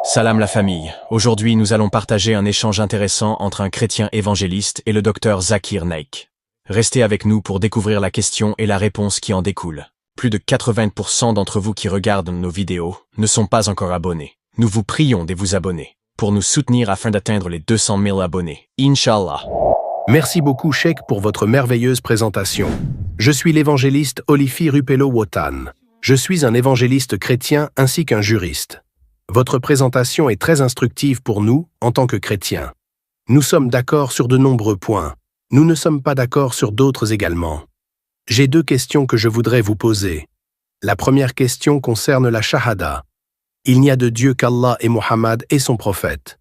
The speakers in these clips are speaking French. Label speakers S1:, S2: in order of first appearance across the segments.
S1: Salam la famille. Aujourd'hui, nous allons partager un échange intéressant entre un chrétien évangéliste et le docteur Zakir Naik. Restez avec nous pour découvrir la question et la réponse qui en découle. Plus de 80% d'entre vous qui regardent nos vidéos ne sont pas encore abonnés. Nous vous prions de vous abonner pour nous soutenir afin d'atteindre les 200 000 abonnés. Inch'Allah.
S2: Merci beaucoup, Cheikh, pour votre merveilleuse présentation. Je suis l'évangéliste Olifi Rupello Wotan. Je suis un évangéliste chrétien ainsi qu'un juriste. Votre présentation est très instructive pour nous, en tant que chrétiens. Nous sommes d'accord sur de nombreux points. Nous ne sommes pas d'accord sur d'autres également. J'ai deux questions que je voudrais vous poser. La première question concerne la shahada. Il n'y a de Dieu qu'Allah et Mohammed et son prophète.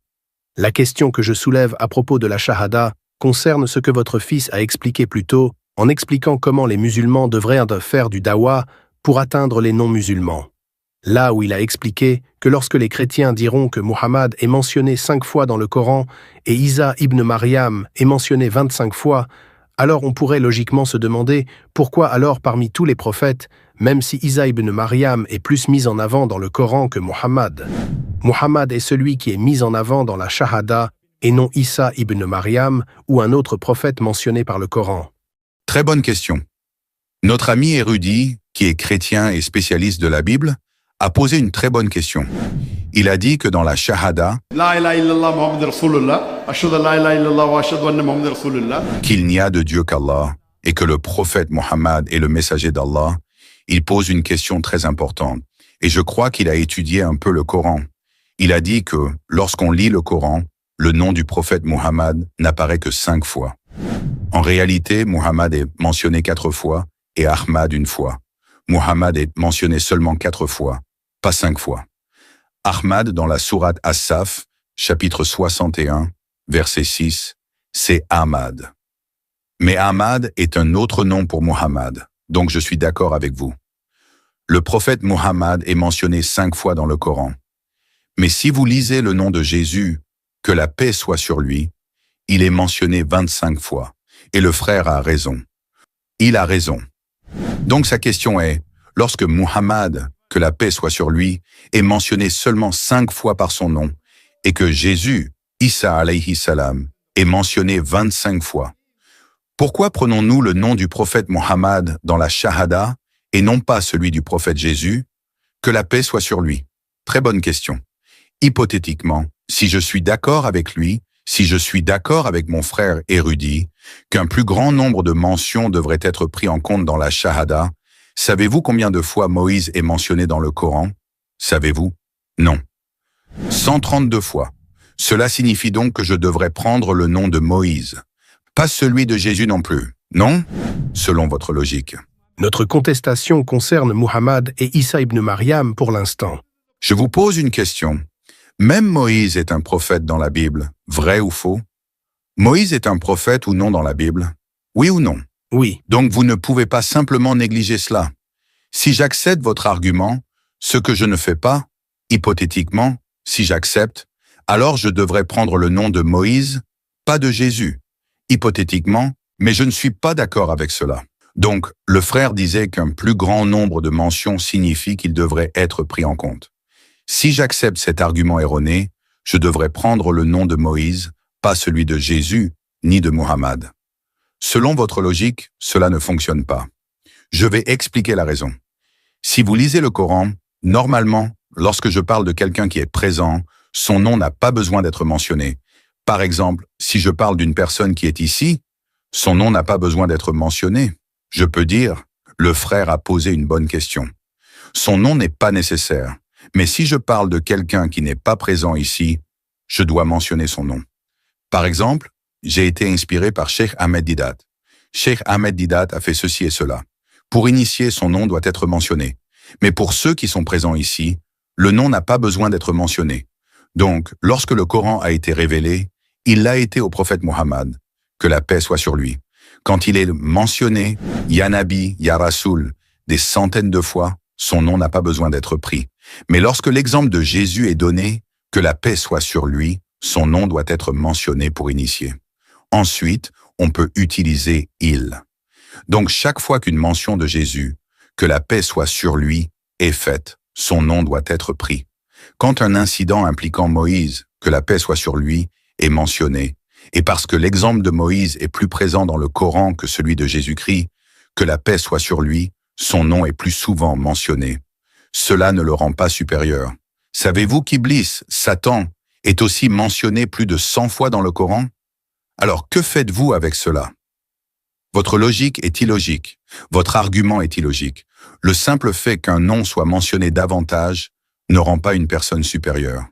S2: La question que je soulève à propos de la shahada concerne ce que votre fils a expliqué plus tôt en expliquant comment les musulmans devraient faire du dawa pour atteindre les non-musulmans. Là où il a expliqué que lorsque les chrétiens diront que Muhammad est mentionné 5 fois dans le Coran et Isa ibn Maryam est mentionné 25 fois, alors on pourrait logiquement se demander pourquoi alors parmi tous les prophètes, même si Isa ibn Maryam est plus mis en avant dans le Coran que Muhammad. Muhammad est celui qui est mis en avant dans la Shahada et non Isa ibn Maryam ou un autre prophète mentionné par le Coran.
S3: Très bonne question. Notre ami érudit, qui est chrétien et spécialiste de la Bible, a posé une très bonne question. Il a dit que dans la Shahada, qu'il n'y a de Dieu qu'Allah et que le prophète Mohammed est le messager d'Allah, il pose une question très importante. Et je crois qu'il a étudié un peu le Coran. Il a dit que lorsqu'on lit le Coran, le nom du prophète Mohammed n'apparaît que 5 fois. En réalité, Mohammed est mentionné 4 fois et Ahmad 1 fois. Mohammed est mentionné seulement 4 fois, pas 5 fois. Ahmad, dans la sourate As-Saf, chapitre 61, verset 6, c'est Ahmad. Mais Ahmad est un autre nom pour Mohammed, donc je suis d'accord avec vous. Le prophète Mohammed est mentionné 5 fois dans le Coran. Mais si vous lisez le nom de Jésus, que la paix soit sur lui, il est mentionné 25 fois. Et le frère a raison. Il a raison. Donc sa question est, lorsque Muhammad, que la paix soit sur lui, est mentionné seulement 5 fois par son nom, et que Jésus, Isa alayhi salam, est mentionné 25 fois, pourquoi prenons-nous le nom du prophète Muhammad dans la Shahada et non pas celui du prophète Jésus? Que la paix soit sur lui. Très bonne question. Hypothétiquement, si je suis d'accord avec lui, si je suis d'accord avec mon frère érudit, qu'un plus grand nombre de mentions devraient être pris en compte dans la Shahada, savez-vous combien de fois Moïse est mentionné dans le Coran? Savez-vous? Non. 132 fois. Cela signifie donc que je devrais prendre le nom de Moïse. Pas celui de Jésus non plus, non? Selon votre logique.
S2: Notre contestation concerne Muhammad et Isa ibn Maryam pour l'instant.
S3: Je vous pose une question. Même Moïse est un prophète dans la Bible, vrai ou faux? Moïse est un prophète ou non dans la Bible? Oui ou non?
S2: Oui.
S3: Donc vous ne pouvez pas simplement négliger cela. Si j'accepte votre argument, ce que je ne fais pas, hypothétiquement, si j'accepte, alors je devrais prendre le nom de Moïse, pas de Jésus. Hypothétiquement, mais je ne suis pas d'accord avec cela. Donc, le frère disait qu'un plus grand nombre de mentions signifie qu'il devrait être pris en compte. Si j'accepte cet argument erroné, je devrais prendre le nom de Moïse, pas celui de Jésus, ni de Muhammad. Selon votre logique, cela ne fonctionne pas. Je vais expliquer la raison. Si vous lisez le Coran, normalement, lorsque je parle de quelqu'un qui est présent, son nom n'a pas besoin d'être mentionné. Par exemple, si je parle d'une personne qui est ici, son nom n'a pas besoin d'être mentionné. Je peux dire, le frère a posé une bonne question. Son nom n'est pas nécessaire. Mais si je parle de quelqu'un qui n'est pas présent ici, je dois mentionner son nom. Par exemple, j'ai été inspiré par Cheikh Ahmed Didat. Cheikh Ahmed Didat a fait ceci et cela. Pour initier, son nom doit être mentionné. Mais pour ceux qui sont présents ici, le nom n'a pas besoin d'être mentionné. Donc, lorsque le Coran a été révélé, il l'a été au prophète Mohammed, que la paix soit sur lui. Quand il est mentionné, Ya Nabi, Ya Rasoul, des centaines de fois, son nom n'a pas besoin d'être pris. Mais lorsque l'exemple de Jésus est donné, que la paix soit sur lui, son nom doit être mentionné pour initier. Ensuite, on peut utiliser « il ». Donc chaque fois qu'une mention de Jésus, que la paix soit sur lui, est faite, son nom doit être pris. Quand un incident impliquant Moïse, que la paix soit sur lui, est mentionné, et parce que l'exemple de Moïse est plus présent dans le Coran que celui de Jésus-Christ, que la paix soit sur lui, son nom est plus souvent mentionné. Cela ne le rend pas supérieur. Savez-vous qu'Iblis, Satan, est aussi mentionné plus de 100 fois dans le Coran? Alors que faites-vous avec cela? Votre logique est illogique, votre argument est illogique. Le simple fait qu'un nom soit mentionné davantage ne rend pas une personne supérieure.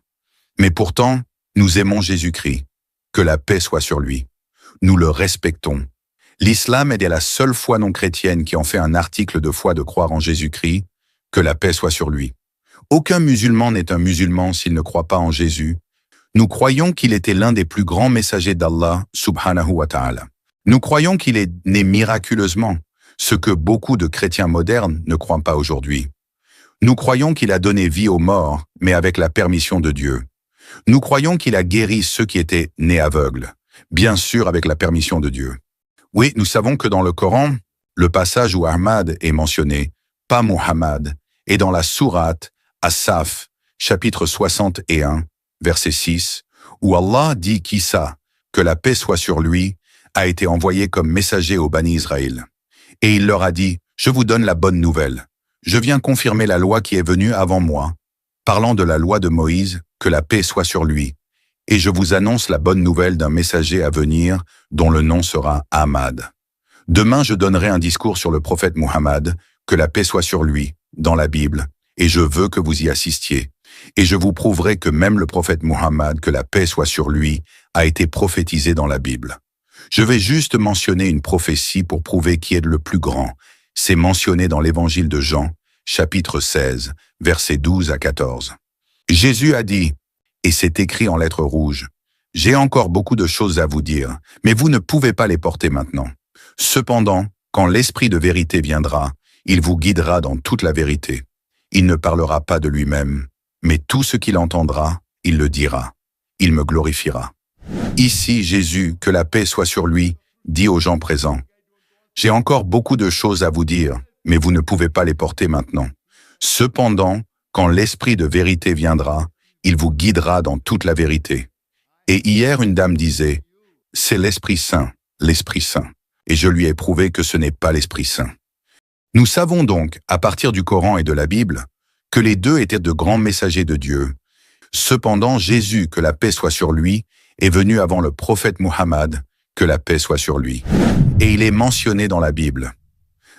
S3: Mais pourtant, nous aimons Jésus-Christ, que la paix soit sur lui. Nous le respectons. L'islam est la seule foi non chrétienne qui en fait un article de foi de croire en Jésus-Christ, que la paix soit sur lui. Aucun musulman n'est un musulman s'il ne croit pas en Jésus. Nous croyons qu'il était l'un des plus grands messagers d'Allah, subhanahu wa ta'ala. Nous croyons qu'il est né miraculeusement, ce que beaucoup de chrétiens modernes ne croient pas aujourd'hui. Nous croyons qu'il a donné vie aux morts, mais avec la permission de Dieu. Nous croyons qu'il a guéri ceux qui étaient nés aveugles, bien sûr avec la permission de Dieu. Oui, nous savons que dans le Coran, le passage où Ahmad est mentionné, pas Muhammad, est dans la sourate As-Saf, chapitre 61, verset 6, où Allah dit qu'Issa, que la paix soit sur lui, a été envoyé comme messager aux Bani Israël. Et il leur a dit, je vous donne la bonne nouvelle. Je viens confirmer la loi qui est venue avant moi, parlant de la loi de Moïse, que la paix soit sur lui. Et je vous annonce la bonne nouvelle d'un messager à venir, dont le nom sera Ahmad. Demain, je donnerai un discours sur le prophète Muhammad, que la paix soit sur lui, dans la Bible, et je veux que vous y assistiez. Et je vous prouverai que même le prophète Muhammad, que la paix soit sur lui, a été prophétisé dans la Bible. Je vais juste mentionner une prophétie pour prouver qui est le plus grand. C'est mentionné dans l'évangile de Jean, chapitre 16, versets 12 à 14. Jésus a dit, et c'est écrit en lettres rouges, « J'ai encore beaucoup de choses à vous dire, mais vous ne pouvez pas les porter maintenant. Cependant, quand l'Esprit de vérité viendra, il vous guidera dans toute la vérité. Il ne parlera pas de lui-même, mais tout ce qu'il entendra, il le dira. Il me glorifiera. » Ici, Jésus, que la paix soit sur lui, dit aux gens présents, « J'ai encore beaucoup de choses à vous dire, mais vous ne pouvez pas les porter maintenant. Cependant, quand l'Esprit de vérité viendra, il vous guidera dans toute la vérité. » Et hier, une dame disait, « C'est l'Esprit Saint, l'Esprit Saint. » Et je lui ai prouvé que ce n'est pas l'Esprit Saint. Nous savons donc, à partir du Coran et de la Bible, que les deux étaient de grands messagers de Dieu. Cependant, Jésus, que la paix soit sur lui, est venu avant le prophète Muhammad, que la paix soit sur lui. Et il est mentionné dans la Bible.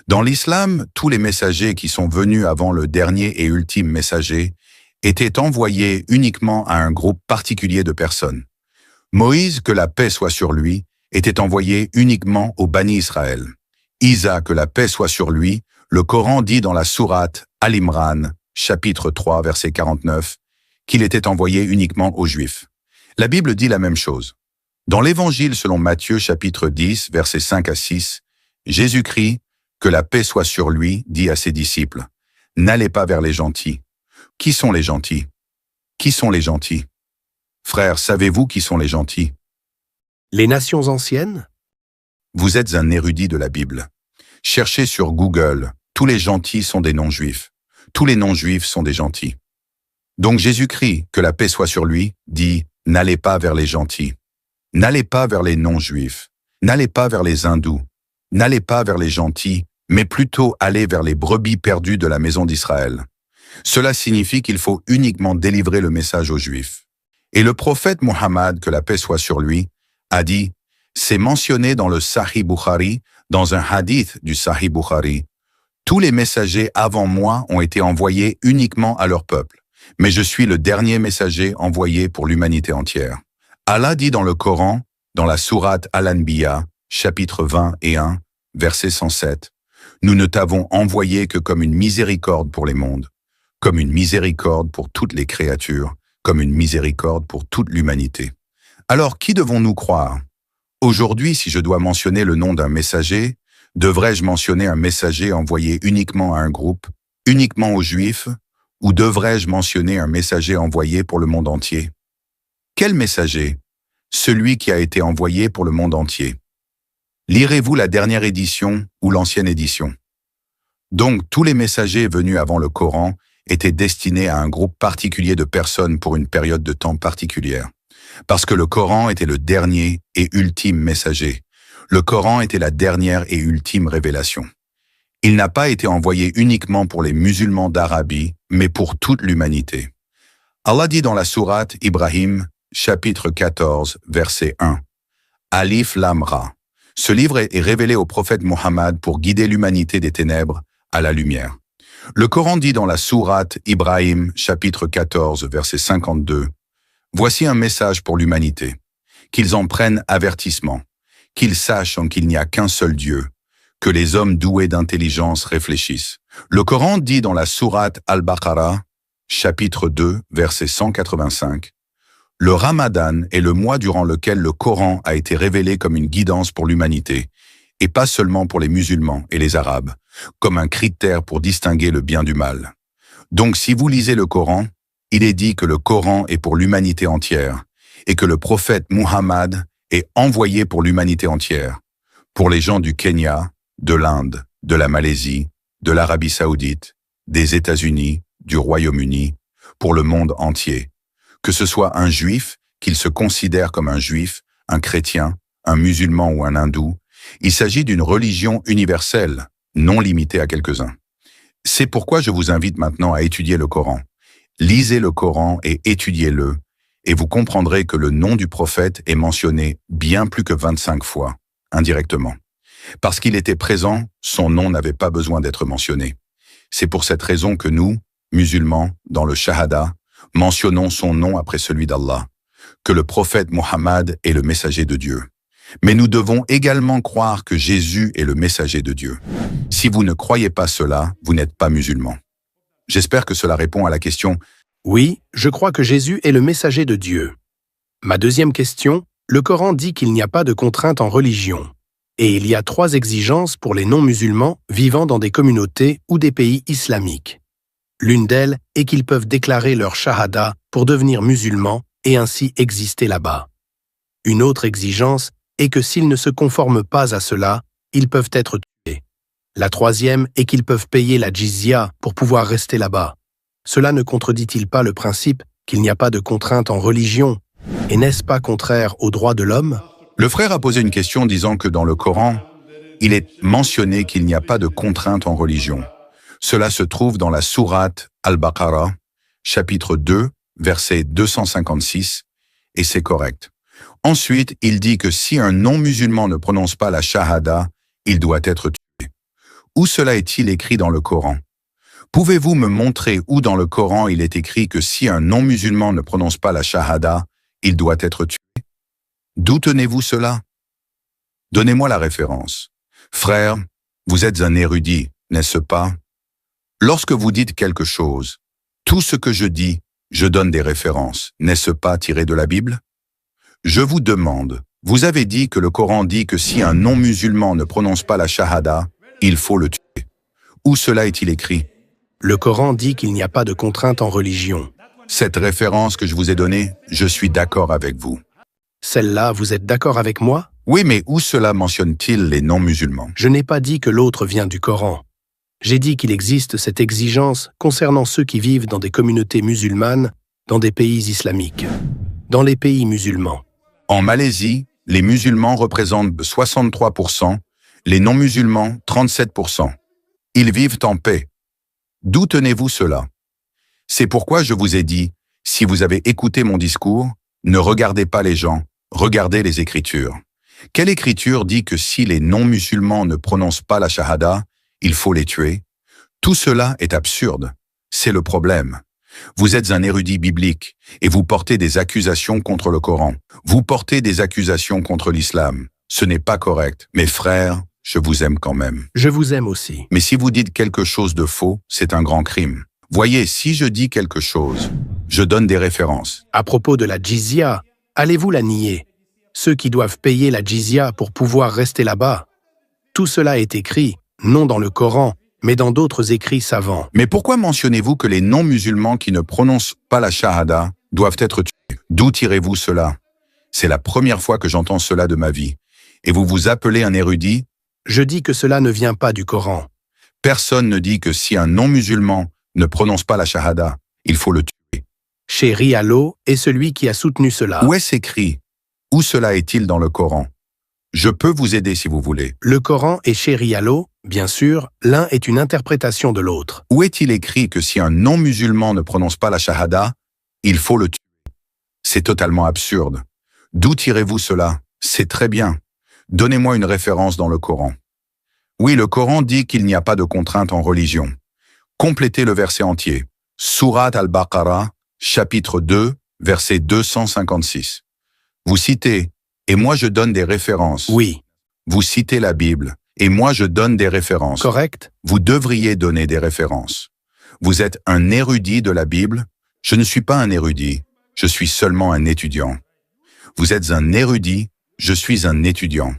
S3: Dans l'islam, tous les messagers qui sont venus avant le dernier et ultime messager étaient envoyés uniquement à un groupe particulier de personnes. Moïse, que la paix soit sur lui, était envoyé uniquement aux Bani Israël. Isa, que la paix soit sur lui, le Coran dit dans la sourate Al-Imran, chapitre 3, verset 49, qu'il était envoyé uniquement aux Juifs. La Bible dit la même chose. Dans l'Évangile selon Matthieu, chapitre 10, versets 5 à 6, Jésus-Christ, que la paix soit sur lui, dit à ses disciples, « N'allez pas vers les gentils. » Qui sont les gentils? Qui sont les gentils? Frères, savez-vous qui sont les gentils?
S2: Les nations anciennes?
S3: Vous êtes un érudit de la Bible. Cherchez sur Google, tous les gentils sont des non-juifs. Tous les non-juifs sont des gentils. Donc Jésus-Christ, que la paix soit sur lui, dit « N'allez pas vers les gentils. N'allez pas vers les non-juifs. N'allez pas vers les hindous. N'allez pas vers les gentils, mais plutôt allez vers les brebis perdues de la maison d'Israël. » Cela signifie qu'il faut uniquement délivrer le message aux Juifs. Et le prophète Muhammad, que la paix soit sur lui, a dit, c'est mentionné dans le Sahih Bukhari, dans un hadith du Sahih Bukhari, « Tous les messagers avant moi ont été envoyés uniquement à leur peuple, mais je suis le dernier messager envoyé pour l'humanité entière. » Allah dit dans le Coran, dans la sourate Al-Anbiya, chapitre 21, verset 107, « Nous ne t'avons envoyé que comme une miséricorde pour les mondes, comme une miséricorde pour toutes les créatures, comme une miséricorde pour toute l'humanité. » Alors, qui devons-nous croire? Aujourd'hui, si je dois mentionner le nom d'un messager, devrais-je mentionner un messager envoyé uniquement à un groupe, uniquement aux Juifs, ou devrais-je mentionner un messager envoyé pour le monde entier? Quel messager? Celui qui a été envoyé pour le monde entier. Lirez-vous la dernière édition ou l'ancienne édition? Donc, tous les messagers venus avant le Coran était destiné à un groupe particulier de personnes pour une période de temps particulière. Parce que le Coran était le dernier et ultime messager. Le Coran était la dernière et ultime révélation. Il n'a pas été envoyé uniquement pour les musulmans d'Arabie, mais pour toute l'humanité. Allah dit dans la sourate Ibrahim, chapitre 14, verset 1, « Alif Lam Ra ». Ce livre est révélé au prophète Muhammad pour guider l'humanité des ténèbres à la lumière. Le Coran dit dans la sourate Ibrahim, chapitre 14, verset 52, « Voici un message pour l'humanité, qu'ils en prennent avertissement, qu'ils sachent qu'il n'y a qu'un seul Dieu, que les hommes doués d'intelligence réfléchissent. » Le Coran dit dans la sourate Al-Baqarah, chapitre 2, verset 185, « Le Ramadan est le mois durant lequel le Coran a été révélé comme une guidance pour l'humanité, et pas seulement pour les musulmans et les Arabes, comme un critère pour distinguer le bien du mal. Donc si vous lisez le Coran, il est dit que le Coran est pour l'humanité entière, et que le prophète Muhammad est envoyé pour l'humanité entière, pour les gens du Kenya, de l'Inde, de la Malaisie, de l'Arabie saoudite, des États-Unis, du Royaume-Uni, pour le monde entier. Que ce soit un juif, qu'il se considère comme un juif, un chrétien, un musulman ou un hindou, il s'agit d'une religion universelle, non limitée à quelques-uns. C'est pourquoi je vous invite maintenant à étudier le Coran. Lisez le Coran et étudiez-le, et vous comprendrez que le nom du prophète est mentionné bien plus que 25 fois, indirectement. Parce qu'il était présent, son nom n'avait pas besoin d'être mentionné. C'est pour cette raison que nous, musulmans, dans le Shahada, mentionnons son nom après celui d'Allah, que le prophète Muhammad est le messager de Dieu. Mais nous devons également croire que Jésus est le messager de Dieu. Si vous ne croyez pas cela, vous n'êtes pas musulman. J'espère que cela répond à la question.
S2: Oui, je crois que Jésus est le messager de Dieu. Ma deuxième question, le Coran dit qu'il n'y a pas de contrainte en religion. Et il y a 3 exigences pour les non-musulmans vivant dans des communautés ou des pays islamiques. L'une d'elles est qu'ils peuvent déclarer leur shahada pour devenir musulmans et ainsi exister là-bas. Une autre exigence est que s'ils ne se conforment pas à cela, ils peuvent être tués. La troisième est qu'ils peuvent payer la jizya pour pouvoir rester là-bas. Cela ne contredit-il pas le principe qu'il n'y a pas de contrainte en religion? Et n'est-ce pas contraire aux droits de l'homme?
S3: Le frère a posé une question disant que dans le Coran, il est mentionné qu'il n'y a pas de contrainte en religion. Cela se trouve dans la sourate Al-Baqarah, chapitre 2, verset 256, et c'est correct. Ensuite, il dit que si un non-musulman ne prononce pas la shahada, il doit être tué. Où cela est-il écrit dans le Coran? Pouvez-vous me montrer où dans le Coran il est écrit que si un non-musulman ne prononce pas la shahada, il doit être tué? D'où tenez-vous cela? Donnez-moi la référence. Frère, vous êtes un érudit, n'est-ce pas? Lorsque vous dites quelque chose, tout ce que je dis, je donne des références, n'est-ce pas tiré de la Bible? Je vous demande, vous avez dit que le Coran dit que si un non-musulman ne prononce pas la shahada, il faut le tuer. Où cela est-il écrit?
S2: Le Coran dit qu'il n'y a pas de contrainte en religion.
S3: Cette référence que je vous ai donnée, je suis d'accord avec vous.
S2: Celle-là, vous êtes d'accord avec moi?
S3: Oui, mais où cela mentionne-t-il les non-musulmans?
S2: Je n'ai pas dit que l'autre vient du Coran. J'ai dit qu'il existe cette exigence concernant ceux qui vivent dans des communautés musulmanes, dans des pays islamiques, dans les pays musulmans.
S3: En Malaisie, les musulmans représentent 63%, les non-musulmans 37%. Ils vivent en paix. D'où tenez-vous cela? C'est pourquoi je vous ai dit, si vous avez écouté mon discours, ne regardez pas les gens, regardez les Écritures. Quelle Écriture dit que si les non-musulmans ne prononcent pas la shahada, il faut les tuer? Tout cela est absurde. C'est le problème. Vous êtes un érudit biblique et vous portez des accusations contre le Coran. Vous portez des accusations contre l'islam. Ce n'est pas correct. Mes frères, je vous aime quand même.
S2: Je vous aime aussi.
S3: Mais si vous dites quelque chose de faux, c'est un grand crime. Voyez, si je dis quelque chose, je donne des références.
S2: À propos de la jizya, allez-vous la nier? Ceux qui doivent payer la jizya pour pouvoir rester là-bas. Tout cela est écrit, non dans le Coran, mais dans d'autres écrits savants.
S3: Mais pourquoi mentionnez-vous que les non-musulmans qui ne prononcent pas la shahada doivent être tués? D'où tirez-vous cela? C'est la première fois que j'entends cela de ma vie. Et vous vous appelez un érudit?
S2: Je dis que cela ne vient pas du Coran.
S3: Personne ne dit que si un non-musulman ne prononce pas la shahada, il faut le tuer.
S2: Chéri Allah est celui qui a soutenu cela.
S3: Où est-ce écrit? Où cela est-il dans le Coran? Je peux vous aider si vous voulez.
S2: Le Coran et Chéri Allah, bien sûr, l'un est une interprétation de l'autre.
S3: Où est-il écrit que si un non-musulman ne prononce pas la shahada, il faut le tuer? C'est totalement absurde. D'où tirez-vous cela? C'est très bien. Donnez-moi une référence dans le Coran. Oui, le Coran dit qu'il n'y a pas de contrainte en religion. Complétez le verset entier. Sourate al-Baqarah, chapitre 2, verset 256. Vous citez « Et moi je donne des références ».
S2: Oui.
S3: Vous citez la Bible « Et moi je donne des références ».
S2: Correct.
S3: Vous devriez donner des références. Vous êtes un érudit de la Bible. Je ne suis pas un érudit. Je suis seulement un étudiant. Vous êtes un érudit. Je suis un étudiant.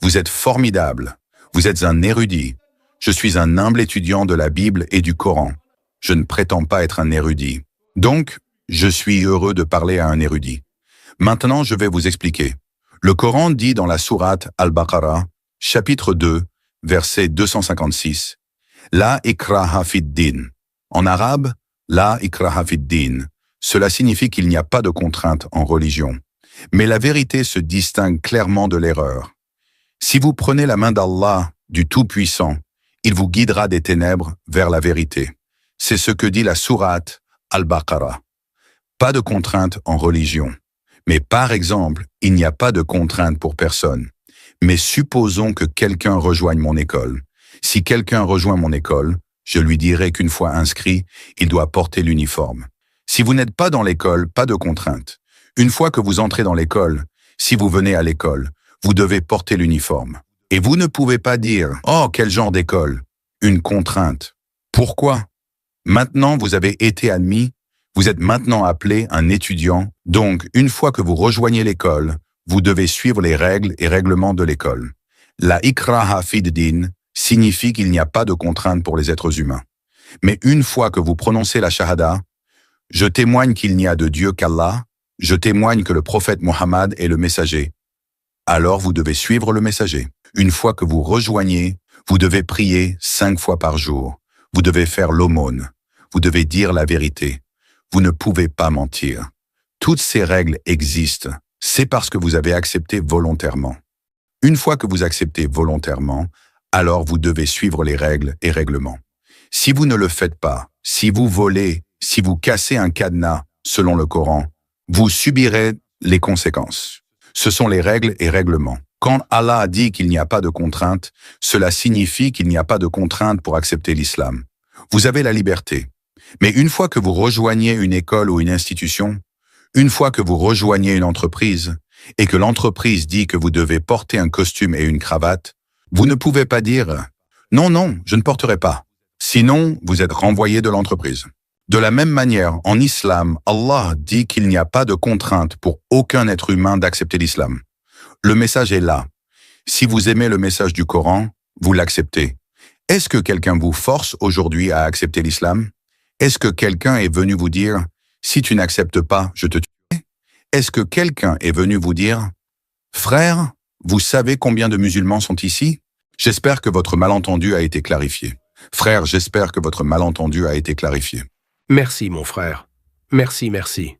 S3: Vous êtes formidable. Vous êtes un érudit. Je suis un humble étudiant de la Bible et du Coran. Je ne prétends pas être un érudit. Donc, je suis heureux de parler à un érudit. Maintenant, je vais vous expliquer. Le Coran dit dans la sourate Al-Baqarah, chapitre 2, verset 256, « La ikraha fid din ». En arabe, « La ikraha fid din ». Cela signifie qu'il n'y a pas de contrainte en religion. Mais la vérité se distingue clairement de l'erreur. Si vous prenez la main d'Allah, du Tout-Puissant, il vous guidera des ténèbres vers la vérité. C'est ce que dit la sourate Al-Baqarah. Pas de contrainte en religion. Mais par exemple, il n'y a pas de contrainte pour personne. Mais supposons que quelqu'un rejoigne mon école. Si quelqu'un rejoint mon école, je lui dirai qu'une fois inscrit, il doit porter l'uniforme. Si vous n'êtes pas dans l'école, pas de contrainte. Une fois que vous entrez dans l'école, si vous venez à l'école, vous devez porter l'uniforme. Et vous ne pouvez pas dire « Oh, quel genre d'école ?» Une contrainte. Pourquoi? Maintenant, vous avez été admis, vous êtes maintenant appelé un étudiant. Donc, une fois que vous rejoignez l'école, vous devez suivre les règles et règlements de l'école. La ikraha fid din signifie qu'il n'y a pas de contrainte pour les êtres humains. Mais une fois que vous prononcez la shahada, je témoigne qu'il n'y a de Dieu qu'Allah, je témoigne que le prophète Mohammed est le messager. Alors vous devez suivre le messager. Une fois que vous rejoignez, vous devez prier 5 fois par jour. Vous devez faire l'aumône. Vous devez dire la vérité. Vous ne pouvez pas mentir. Toutes ces règles existent. C'est parce que vous avez accepté volontairement. Une fois que vous acceptez volontairement, alors vous devez suivre les règles et règlements. Si vous ne le faites pas, si vous volez, si vous cassez un cadenas, selon le Coran, vous subirez les conséquences. Ce sont les règles et règlements. Quand Allah a dit qu'il n'y a pas de contrainte, cela signifie qu'il n'y a pas de contrainte pour accepter l'islam. Vous avez la liberté. Mais une fois que vous rejoignez une école ou une institution, une fois que vous rejoignez une entreprise, et que l'entreprise dit que vous devez porter un costume et une cravate, vous ne pouvez pas dire « Non, non, je ne porterai pas ». Sinon, vous êtes renvoyé de l'entreprise. De la même manière, en islam, Allah dit qu'il n'y a pas de contrainte pour aucun être humain d'accepter l'islam. Le message est là. Si vous aimez le message du Coran, vous l'acceptez. Est-ce que quelqu'un vous force aujourd'hui à accepter l'islam? Est-ce que quelqu'un est venu vous dire « Si tu n'acceptes pas, je te tuerai » Est-ce que quelqu'un est venu vous dire « Frère, vous savez combien de musulmans sont ici ?» J'espère que votre malentendu a été clarifié. Frère, j'espère que votre malentendu a été clarifié.
S2: Merci, mon frère. Merci, merci.